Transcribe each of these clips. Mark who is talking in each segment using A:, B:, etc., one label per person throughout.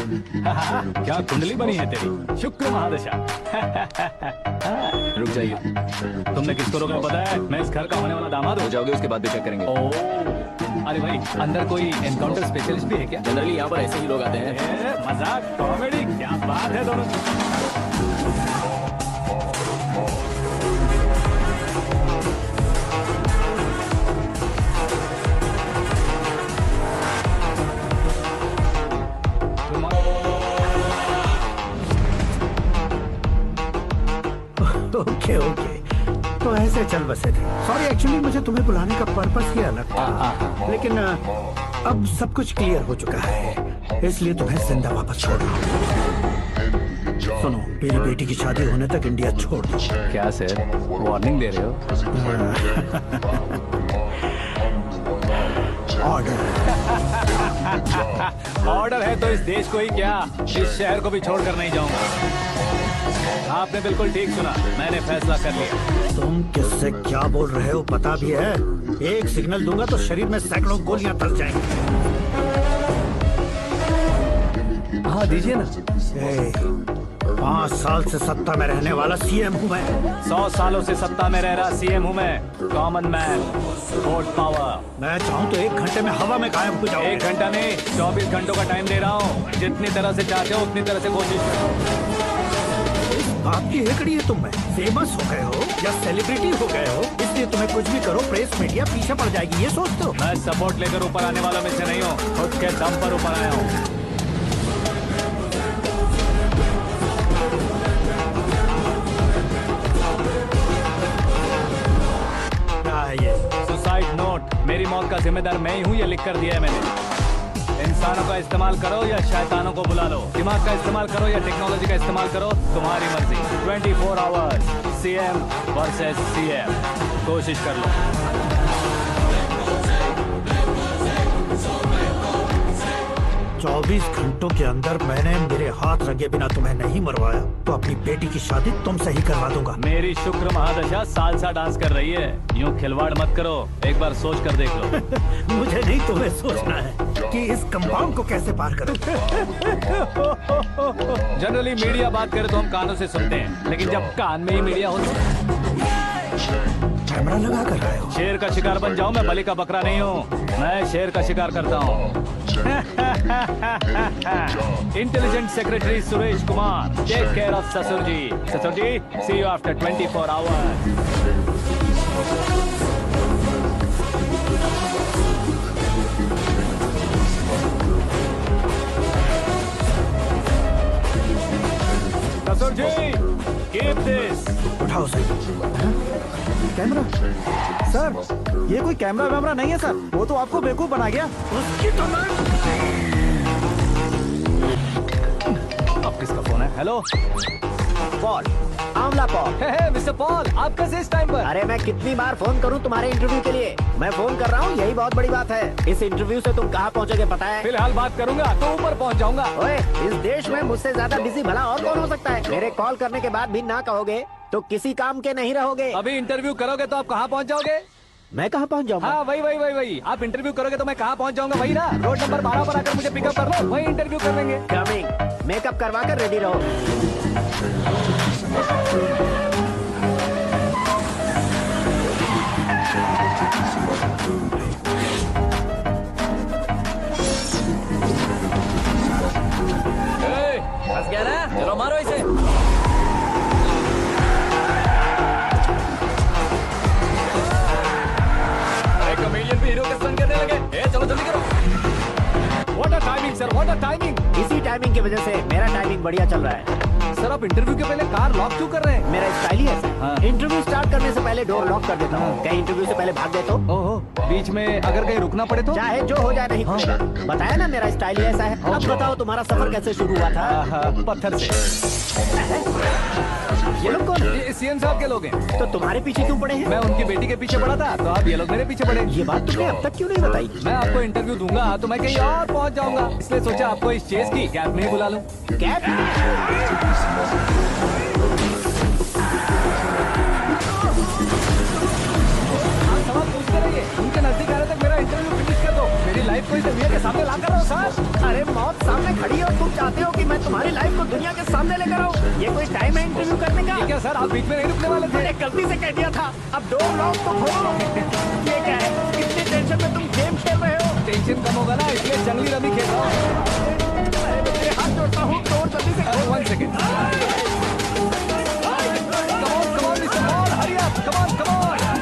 A: क्या कुंडली बनी है तेरी, शुक्र महादशा।
B: रुक जाइए।
A: तुमने किसको रोका पता है? मैं इस घर का होने वाला दामाद
B: हो
A: हूँ।
B: जाओगे उसके बाद भी चेक करेंगे।
A: अरे भाई, अंदर कोई एनकाउंटर स्पेशलिस्ट भी है क्या?
B: जनरली यहाँ पर ऐसे ही लोग आते हैं।
A: मजाक कॉमेडी, क्या बात है दोनों।
C: ओके ओके, तो ऐसे चल बसे थे। सॉरी, एक्चुअली मुझे तुम्हें बुलाने का पर्पस ही अलग था, लेकिन अब सब कुछ क्लियर हो चुका है, इसलिए तुम्हें जिंदा वापस छोड़ रहा हूँ। सुनो, मेरी बेटी की शादी होने तक इंडिया छोड़ दो।
A: क्या सर, वार्निंग दे रहे हो?
C: ऑर्डर।
A: ऑर्डर है तो इस देश को ही क्या, इस शहर को भी छोड़कर नहीं जाऊंगा। आपने बिल्कुल ठीक सुना, मैंने फैसला कर लिया।
C: तुम किससे क्या बोल रहे हो पता भी है? एक सिग्नल दूंगा तो शरीर में सैकड़ों गोलियां धस जाएंगी।
A: हाँ दीजिए ना।
C: 5 साल से सत्ता में रहने वाला सीएम हूँ मैं।
A: 100 सालों से सत्ता में रह रहा सीएम हूँ मैं। Common man, vote power.
C: मैं चाहूँ तो 1 घंटे में हवा में गायब हो जाऊँ।
A: 1 घंटा नहीं, 24 घंटों का टाइम दे रहा हूँ। जितनी तरह से चाहते हो उतनी तरह से कोशिश करो।
C: आपकी हेकड़ी है, तुम में फेमस हो गए हो या सेलिब्रिटी हो गए हो, इसलिए तुम्हें कुछ भी करो प्रेस मीडिया पीछे पड़ जाएगी, ये सोचते हो?
A: मैं सपोर्ट लेकर ऊपर आने वालों में से नहीं हूँ, खुद के दम पर ऊपर आया हूँ। सुसाइड नोट, मेरी मौत का जिम्मेदार मैं ही हूँ, ये लिख कर दिया है मैंने। इंसानों का इस्तेमाल करो या शैतानों को बुला लो, दिमाग का इस्तेमाल करो या टेक्नोलॉजी का इस्तेमाल करो, तुम्हारी मर्जी। 24 आवर्स सीएम वर्सेस सीएम, कोशिश कर लो।
C: 24 घंटों के अंदर मैंने मेरे हाथ रंगे बिना तुम्हें नहीं मरवाया तो अपनी बेटी की शादी तुमसे ही करवा दूंगा।
A: मेरी शुक्र महादशा सालसा डांस कर रही है, यूं खिलवाड़ मत करो, एक बार सोच कर देख लो।
C: मुझे नहीं, तुम्हें सोचना है कि इस कंपाउंड को कैसे पार करूं।
A: जनरली मीडिया बात करे तो हम कानों से सुनते हैं, लेकिन जब कान में ही मीडिया हो तो
C: कैमरा लगा कर रहे हो।
A: शेर का शिकार बन जाऊं, मैं बलि का बकरा नहीं हूँ, मैं शेर का शिकार करता हूँ। Intelligent secretary Suresh Kumar, take care of ससुर जी। ससुर जी, सी यू आफ्टर 24 आवर्स। ससुर जी, कीप दिस।
C: उठाओ सर। कैमरा सर, ये कोई कैमरा वैमरा नहीं है सर, वो तो आपको बेवकूफ बना गया। उसकी तो
A: अब किसका फोन है? हेलो
D: पॉल, आंवला पॉल।
A: मिस्टर पॉल, आप कैसे इस टाइम पर?
D: अरे मैं कितनी बार फोन करूं तुम्हारे इंटरव्यू के लिए? मैं फोन कर रहा हूं, यही बहुत बड़ी बात है। इस इंटरव्यू से तुम कहां पहुंचोगे पता है?
A: फिलहाल बात करूंगा तो ऊपर पहुंच जाऊंगा।
D: ओए, इस देश में मुझसे ज्यादा बिजी भला और कौन हो सकता है? मेरे कॉल करने के बाद भी ना कहोगे तो किसी काम के नहीं रहोगे।
A: अभी इंटरव्यू करोगे तो आप कहाँ पहुँच जाओगे?
D: मैं कहाँ पहुँच जाऊंगा?
A: हाँ वही। आप इंटरव्यू करोगे तो मैं कहाँ पहुँच जाऊंगा? वही ना, रोड नंबर 12 पर आकर मुझे पिकअप कर लो, वही इंटरव्यू कर लेंगे।
D: कमिंग। मेकअप करवा कर रेडी रहो।
B: फंस गया ना, चलो मारो इसे। कमेडियन भी हीरो के संग करने लगे। चलो जल्दी करो।
A: What a timing sir, what a timing.
D: इसी टाइमिंग की वजह से मेरा टाइमिंग बढ़िया चल रहा है।
A: सर आप इंटरव्यू के पहले कार लॉक क्यों कर रहे हैं?
D: मेरा स्टाइल ही ऐसा
A: हाँ।
D: है। इंटरव्यू स्टार्ट करने से पहले डोर लॉक कर देता हूँ। कहीं इंटरव्यू से पहले भाग गए तो?
A: ओहो, बीच में अगर कहीं रुकना पड़े तो?
D: चाहे जो हो जाए नहीं खुलेगा। बताया ना मेरा स्टाइल ही ऐसा है। अब बताओ तुम्हारा सफर कैसे शुरू हुआ था?
A: पत्थर से।
D: ये लोग कौन है?
A: ये सीएम साहब के लोग हैं।
D: तो तुम्हारे पीछे क्यों पड़े हैं?
A: मैं उनकी बेटी के पीछे पड़ा था, तो अब ये लोग मेरे पीछे पड़े।
D: ये बात तुमने अब तक क्यों नहीं बताई?
A: मैं आपको इंटरव्यू दूंगा तो मैं कहीं और पहुंच जाऊंगा, इसलिए सोचा आपको इस चेस की कैब में ही बुला लूं।
D: कैब?
A: आप सवाल पूछते रहिए, उनके नजदीक आने तक मेरा इंटरव्यू फिनिश कर दो। मेरी लाइफ को इस दुनिया के सामने ला कर रहो सर।
D: अरे मौत सामने खड़ी हो, तुम चाहते हो कि मैं तुम्हारी लाइफ को दुनिया के सामने लेकर आऊं? ये कोई टाइम है इंटरव्यू करने का?
A: ये क्या सर, आप बीच में नहीं रुकने वाले थे?
D: मैंने गलती से कह दिया था, अब डोर लॉक तो खोलो। ये क्या है, इतनी टेंशन में तुम गेम खेल रहे हो?
A: टेंशन कम होगा ना, इसलिए जंगली रमी खेल रहा हूँ।
D: मैं हाथ जोड़ता हूँ, डोर जल्दी से खोलो।
A: 1 second. Come on, Mr. Paul, hurry up. Come on.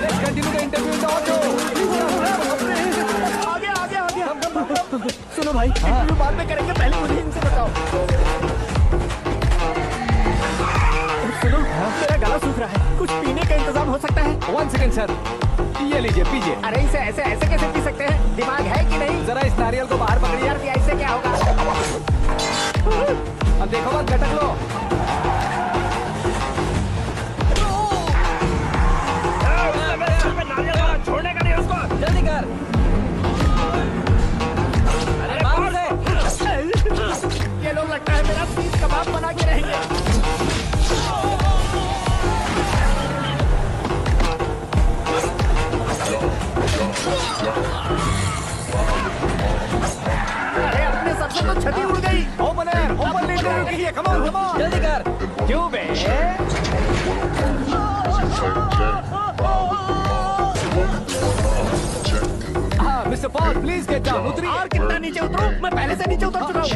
A: Let's continue the interview in the auto.
D: आ गया। सुनो भाई, इंटरव्यू बाद में करेंगे, पहले मुझे इनसे बताओ। सुनो, मेरा गला सूख रहा है, कुछ पीने का इंतजाम हो सकता है?
A: 1 सेकेंड सर, ये लीजिए पीजिए।
D: अरे इसे ऐसे कैसे पी सकते हैं? दिमाग है कि नहीं?
A: जरा इस नारियल को बाहर पकड़िए।
D: यार इससे क्या होगा?
A: अब देखो मत, झटक लो।
D: छोड़ने का नहीं उसको।
B: जल्दी कर। अरे बाप रे।
D: ये लोग लगता है मेरा सीख कबाब बना के रहेंगे। अरे अपने सर से तो छठी उड़ गई।
A: ओपन इंटरव्यू कीजिए। Come on.
B: जल्दी कर।
A: क्यों बे? हाँ mister Paul, please get down. उतरिए।
D: और कितना नीचे उतरूं? मैं पहले से नीचे उतर चुका हूँ।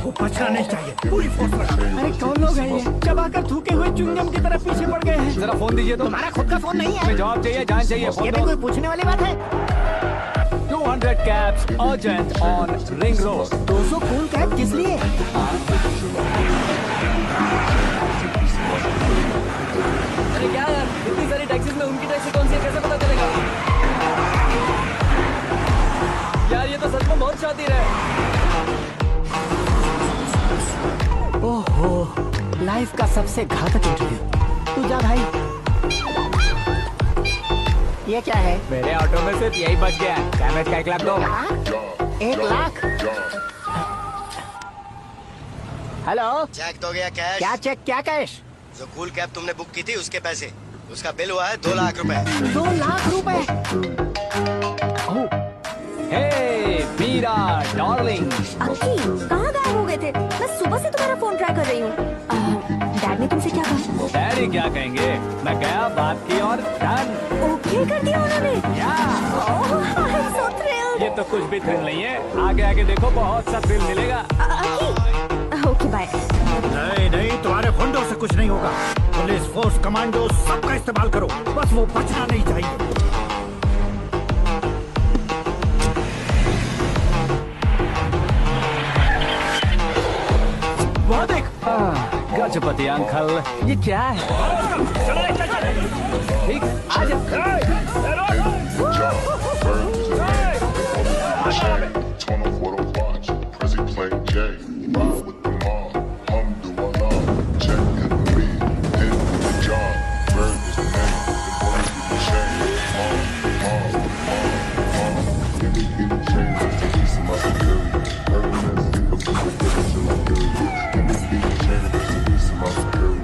D: वो बचना नहीं चाहिए, पूरी फोर्स लगा। अरे कौन लोग हैं ये? चबाकर थूके हुए च्युइंगम की तरह पीछे पड़ गए हैं।
A: जरा फोन दीजिए तो।
D: तुम्हारा खुद का फोन नहीं है?
A: हमें जवाब चाहिए, जान चाहिए।
D: ये
A: फोन
D: भी
A: दो।
D: कोई पूछने वाली बात है?
A: 200 cabs urgent on Ring Road.
D: 200 cool cab किस लिए?
B: अरे क्या यार, इतनी सारी टैक्सीज में उनकी टैक्सी कौन सी है, कैसे पता चलेगा? यार ये तो सच में बहुत शातिर है।
D: ओहो, लाइफ का सबसे घातक इंटरव्यू। तू जा भाई। ये क्या है?
A: मेरे ऑटो में सिर्फ यही बच गया। डैमेज का 1 लाख दो।
D: 1 लाख? हेलो,
E: चेक तो गया कैश।
D: क्या चेक, क्या कैश?
E: जो कूल कैब तुमने बुक की थी उसके पैसे, उसका बिल हुआ है 2 लाख रुपए।
D: 2 लाख रुपए?
A: हे मीरा डार्लिंग।
F: अक्की, कहाँ गायब हो गए थे? मैं सुबह से तुम्हारा फोन ट्राई कर रही हूँ। डैड ने तुमसे क्या कहा?
A: डैडी क्या कहेंगे, मैं गया, बात की और डन।
F: ओके कर दिया उन्होंने? ओह, आई एम सो थ्रिल्ड।
A: ये तो कुछ भी थ्रिल नहीं है, आगे आगे देखो बहुत सा थ्रिल मिलेगा।
F: अक्की, ओके बाय।
C: नहीं, तुम्हारे गुंडों से कुछ नहीं होगा। पुलिस फोर्स, कमांडो, सबका इस्तेमाल करो, बस वो बचना नहीं चाहिए।
A: वो देख, गजपति अंकल, ये क्या है? ठीक, आज
G: Turn off what I watch. Prezi playing Jay. Ride with the mob. Hum do I love. Check in the lead. In with the job. Bird is the name. The boys with the chain. Give me chain just to be some other girl. Hermes, think of the difference in my girl. Give me chain just to be some other girl.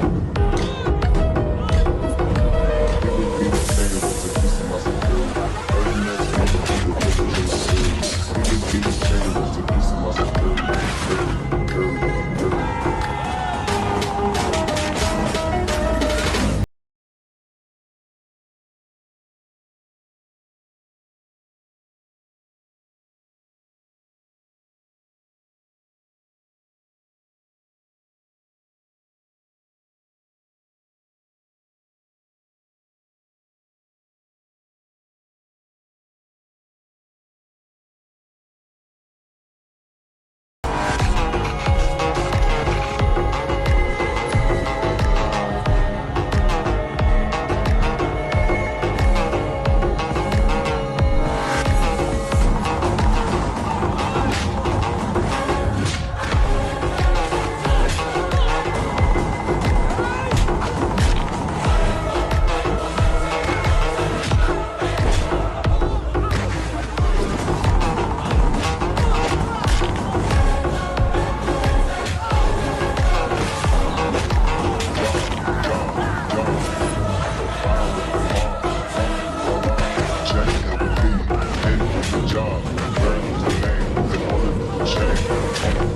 G: chain.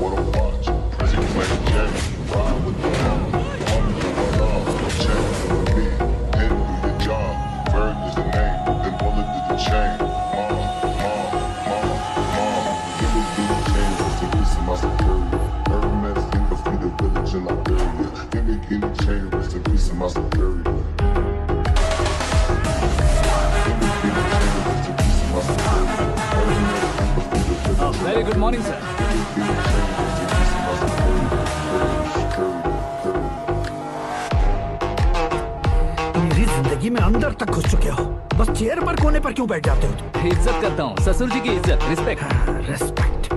G: What a watch. Prezi Plain Jane. Ride with the mob. I'm doing love. Check with me. Then do your job. Bird is the name. Then bullet to the chain. Mom. Give it to the chain. Just to be some my superior. Hermes in the feet of village in Liberia. Give me chain. Just to be some my superior.
A: Very good morning sir.
C: मेरी जिंदगी में अंदर तक घुस चुके हो, बस chair पर कोने पर क्यों बैठ जाते हो?
A: इज्जत करता हूँ, ससुर जी की इज्जत, रिस्पेक्ट।
C: रेस्पेक्ट।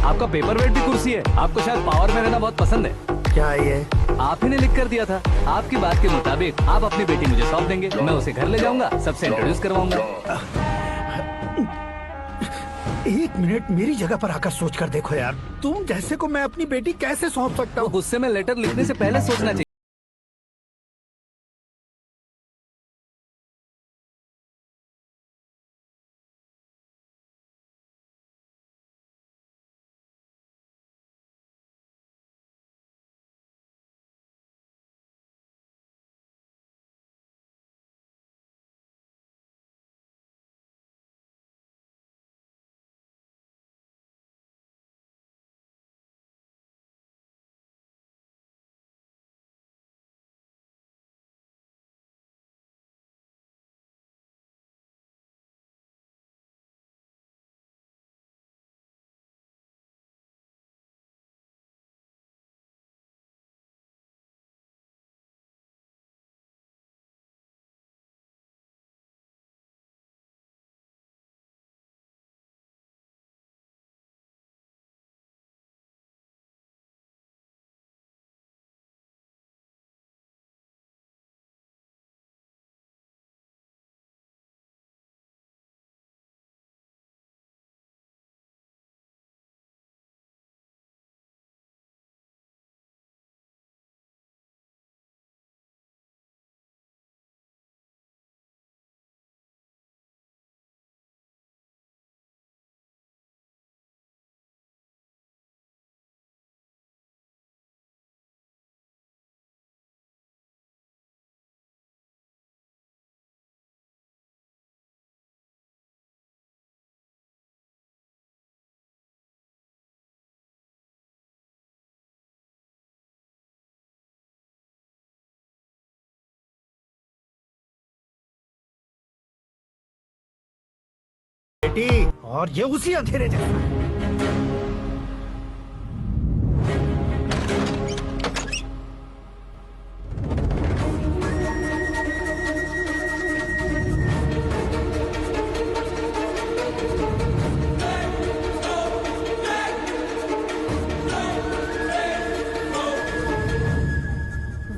A: आपका पेपर वेट भी कुर्सी है। आपको शायद पावर में रहना बहुत पसंद है।
C: क्या ये?
A: आप ही ने लिख कर दिया था। आपकी बात के मुताबिक आप अपनी बेटी मुझे सौंप देंगे, मैं उसे घर ले जाऊंगा, सबसे इंट्रोड्यूस करवाऊंगा।
C: एक मिनट मेरी जगह पर आकर सोच कर देखो यार, तुम जैसे को मैं अपनी बेटी कैसे सौंप सकता
A: तो
C: हूँ?
A: गुस्से में लेटर लिखने से पहले सोचना चाहिए।
C: बेटी, और ये उसी अंधेरे जैसा।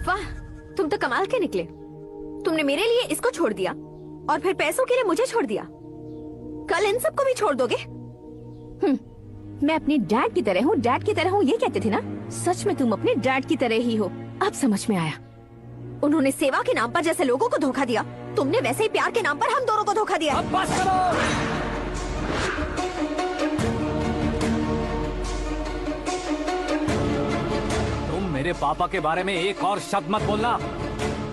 F: वाह, तुम तो कमाल के निकले। तुमने मेरे लिए इसको छोड़ दिया और फिर पैसों के लिए मुझे छोड़ दिया। कल इन सबको भी छोड़ दोगे? मैं अपने डैड की तरह हूँ, डैड की तरह हूँ, ये कहते थे ना? सच में तुम अपने डैड की तरह ही हो। अब समझ में आया। उन्होंने सेवा के नाम पर जैसे लोगों को धोखा दिया, तुमने वैसे ही प्यार के नाम पर हम दोनों को धोखा दिया।
A: अब बस करो। तुम मेरे पापा के बारे में एक और शब्द मत बोलना।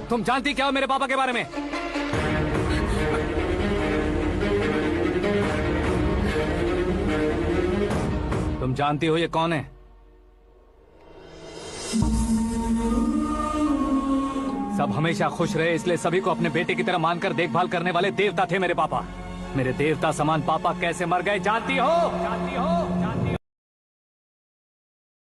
A: तुम जानती क्या हो मेरे पापा के बारे में? तुम जानती हो ये कौन है? सब हमेशा खुश रहे इसलिए सभी को अपने बेटे की तरह मानकर देखभाल करने वाले देवता थे मेरे पापा। मेरे देवता समान पापा कैसे मर गए जानती हो? जानती हो? जानती हो?